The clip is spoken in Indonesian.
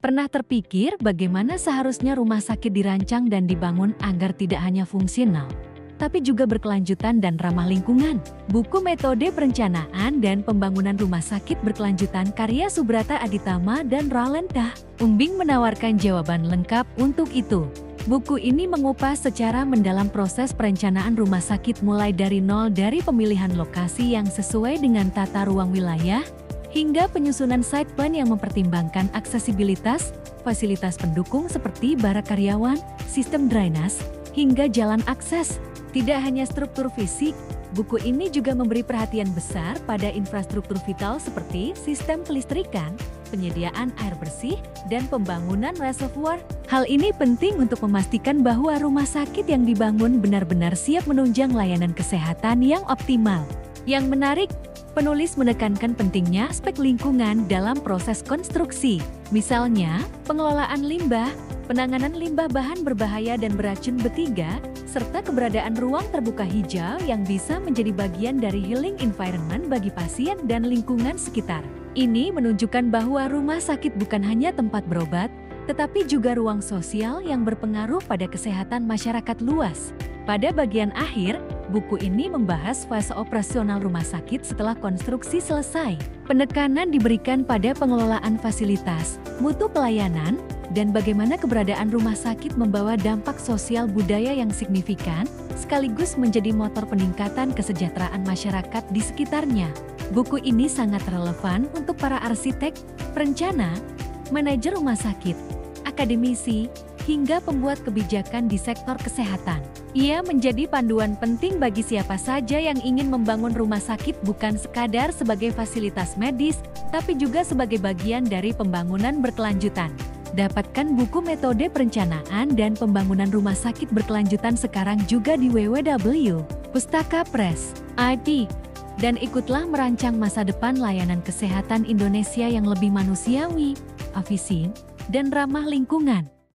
Pernah terpikir bagaimana seharusnya rumah sakit dirancang dan dibangun agar tidak hanya fungsional, tapi juga berkelanjutan dan ramah lingkungan? Buku Metode Perencanaan dan Pembangunan Rumah Sakit Berkelanjutan karya Subrata Aditama dan Ralenta Umbing menawarkan jawaban lengkap untuk itu. Buku ini mengupas secara mendalam proses perencanaan rumah sakit mulai dari nol, dari pemilihan lokasi yang sesuai dengan tata ruang wilayah, hingga penyusunan site plan yang mempertimbangkan aksesibilitas, fasilitas pendukung seperti barak karyawan, sistem drainase, hingga jalan akses. Tidak hanya struktur fisik, buku ini juga memberi perhatian besar pada infrastruktur vital seperti sistem kelistrikan, penyediaan air bersih, dan pembangunan reservoir. Hal ini penting untuk memastikan bahwa rumah sakit yang dibangun benar-benar siap menunjang layanan kesehatan yang optimal. Yang menarik, penulis menekankan pentingnya aspek lingkungan dalam proses konstruksi. Misalnya, pengelolaan limbah, penanganan limbah bahan berbahaya dan beracun B3, serta keberadaan ruang terbuka hijau yang bisa menjadi bagian dari healing environment bagi pasien dan lingkungan sekitar. Ini menunjukkan bahwa rumah sakit bukan hanya tempat berobat, tetapi juga ruang sosial yang berpengaruh pada kesehatan masyarakat luas. Pada bagian akhir, buku ini membahas fase operasional rumah sakit setelah konstruksi selesai. Penekanan diberikan pada pengelolaan fasilitas, mutu pelayanan, dan bagaimana keberadaan rumah sakit membawa dampak sosial budaya yang signifikan, sekaligus menjadi motor peningkatan kesejahteraan masyarakat di sekitarnya. Buku ini sangat relevan untuk para arsitek, perencana, manajer rumah sakit, akademisi, hingga pembuat kebijakan di sektor kesehatan. Ia menjadi panduan penting bagi siapa saja yang ingin membangun rumah sakit bukan sekadar sebagai fasilitas medis, tapi juga sebagai bagian dari pembangunan berkelanjutan. Dapatkan buku Metode Perencanaan dan Pembangunan Rumah Sakit Berkelanjutan sekarang juga di www.pustaka press id. Dan ikutlah merancang masa depan layanan kesehatan Indonesia yang lebih manusiawi, efisien, dan ramah lingkungan.